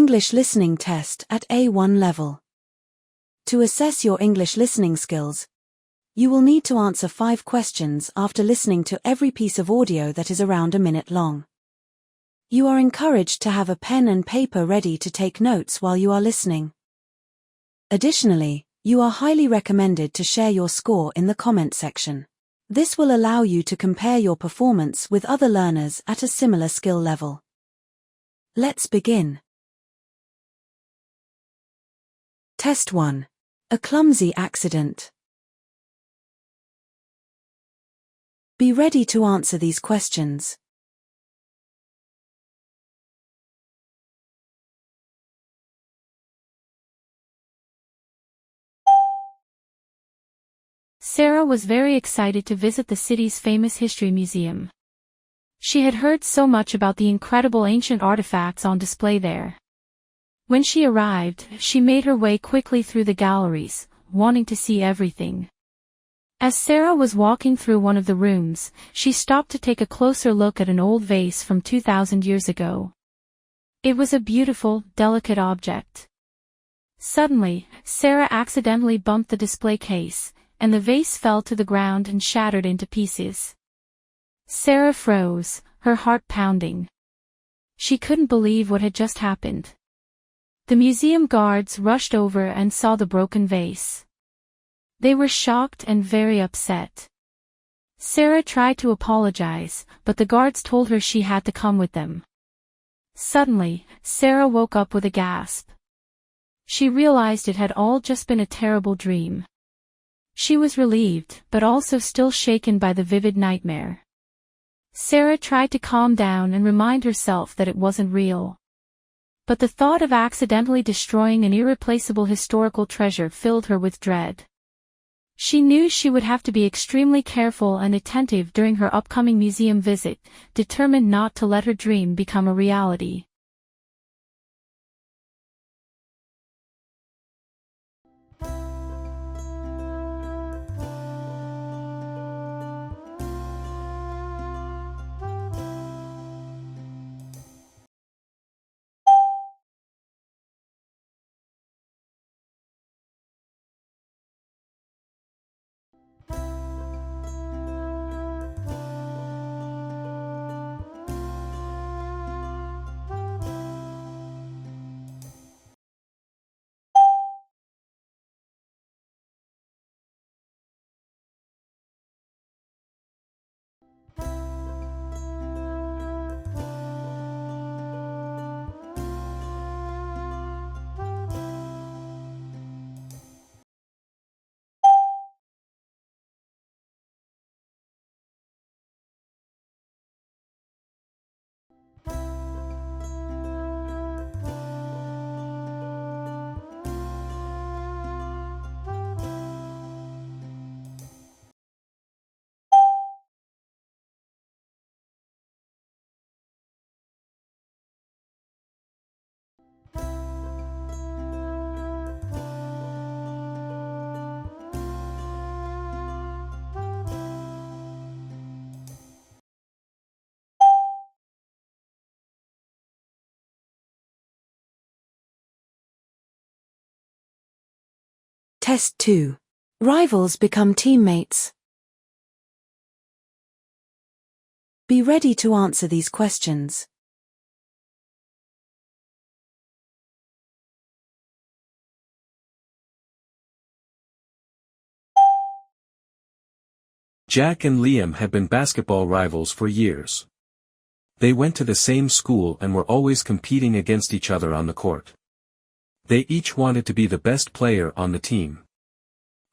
English listening test at A1 level. To assess your English listening skills, you will need to answer 5 questions after listening to every piece of audio that is around a minute long. You are encouraged to have a pen and paper ready to take notes while you are listening. Additionally, you are highly recommended to share your score in the comment section. This will allow you to compare your performance with other learners at a similar skill level. Let's begin. Test 1. A clumsy accident. Be ready to answer these questions. Sarah was very excited to visit the city's famous history museum. She had heard so much about the incredible ancient artifacts on display there. When she arrived, she made her way quickly through the galleries, wanting to see everything. As Sarah was walking through one of the rooms, she stopped to take a closer look at an old vase from 2,000 years ago. It was a beautiful, delicate object. Suddenly, Sarah accidentally bumped the display case, and the vase fell to the ground and shattered into pieces. Sarah froze, her heart pounding. She couldn't believe what had just happened. The museum guards rushed over and saw the broken vase. They were shocked and very upset. Sarah tried to apologize, but the guards told her she had to come with them. Suddenly, Sarah woke up with a gasp. She realized it had all just been a terrible dream. She was relieved, but also still shaken by the vivid nightmare. Sarah tried to calm down and remind herself that it wasn't real. But the thought of accidentally destroying an irreplaceable historical treasure filled her with dread. She knew she would have to be extremely careful and attentive during her upcoming museum visit, determined not to let her dream become a reality. Test 2. Rivals become teammates. Be ready to answer these questions. Jack and Liam had been basketball rivals for years. They went to the same school and were always competing against each other on the court. They each wanted to be the best player on the team.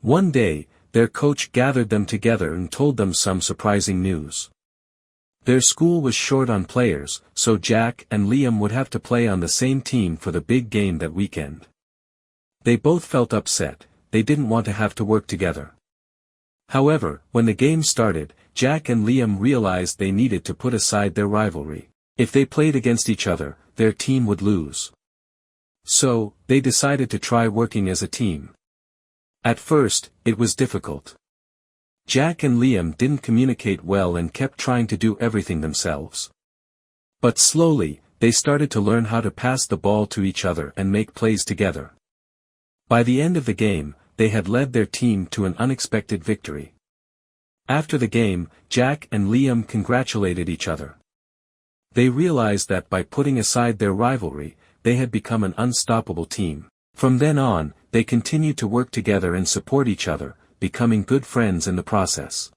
One day, their coach gathered them together and told them some surprising news. Their school was short on players, so Jack and Liam would have to play on the same team for the big game that weekend. They both felt upset. They didn't want to have to work together. However, when the game started, Jack and Liam realized they needed to put aside their rivalry. If they played against each other, their team would lose. So, they decided to try working as a team. At first, it was difficult. Jack and Liam didn't communicate well and kept trying to do everything themselves. But slowly, they started to learn how to pass the ball to each other and make plays together. By the end of the game, they had led their team to an unexpected victory. After the game, Jack and Liam congratulated each other. They realized that by putting aside their rivalry, they had become an unstoppable team. From then on, they continued to work together and support each other, becoming good friends in the process.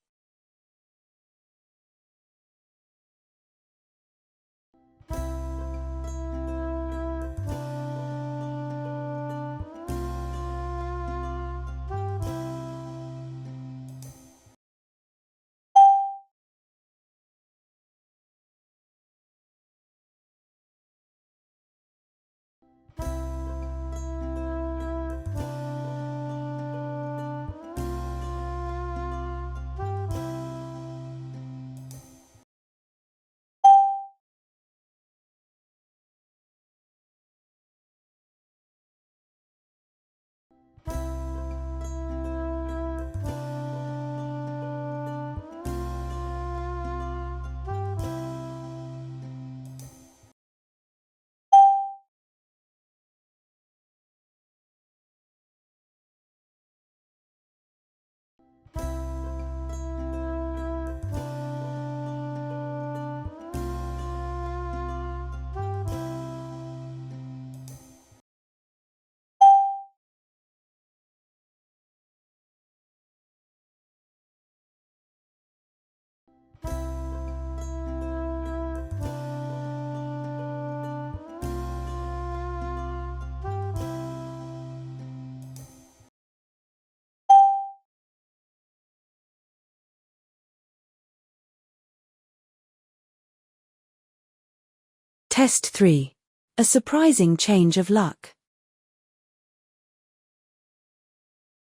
Test 3. A surprising change of luck.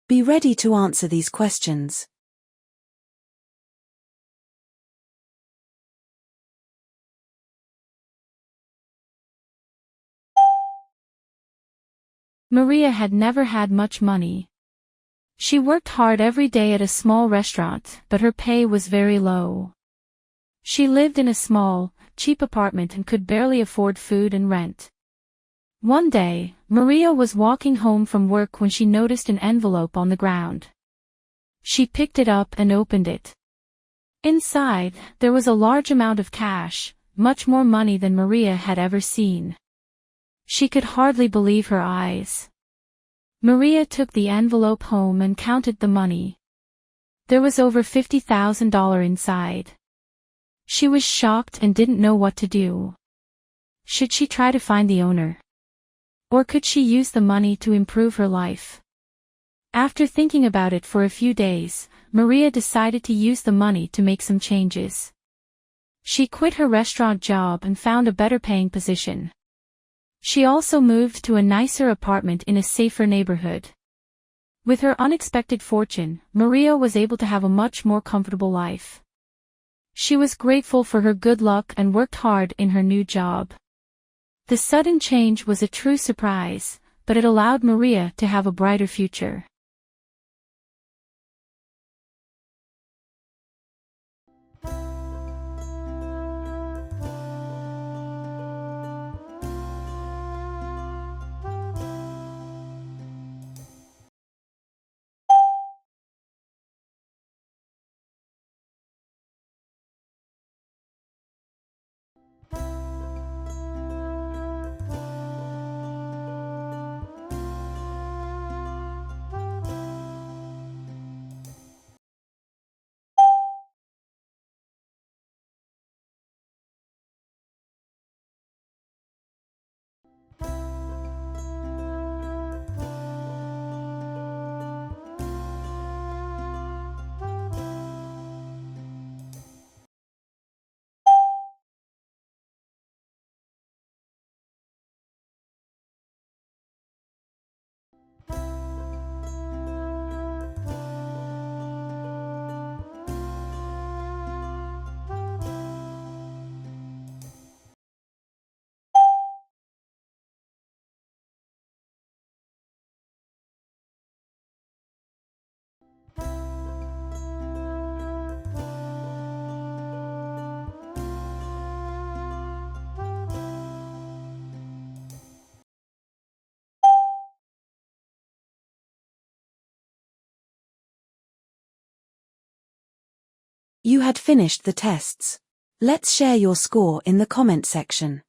Be ready to answer these questions. Maria had never had much money. She worked hard every day at a small restaurant, but her pay was very low. She lived in a small, cheap apartment and could barely afford food and rent. One day, Maria was walking home from work when she noticed an envelope on the ground. She picked it up and opened it. Inside, there was a large amount of cash, much more money than Maria had ever seen. She could hardly believe her eyes. Maria took the envelope home and counted the money. There was over $50,000 inside. She was shocked and didn't know what to do. Should she try to find the owner? Or could she use the money to improve her life? After thinking about it for a few days, Maria decided to use the money to make some changes. She quit her restaurant job and found a better-paying position. She also moved to a nicer apartment in a safer neighborhood. With her unexpected fortune, Maria was able to have a much more comfortable life. She was grateful for her good luck and worked hard in her new job. The sudden change was a true surprise, but it allowed Maria to have a brighter future. You had finished the tests. Let's share your score in the comment section.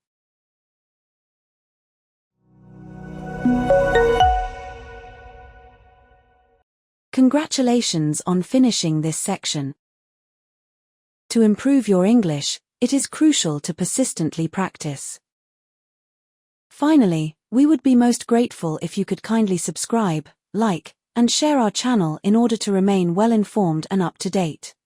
Congratulations on finishing this section. To improve your English, it is crucial to persistently practice. Finally, we would be most grateful if you could kindly subscribe, like, and share our channel in order to remain well informed and up to date.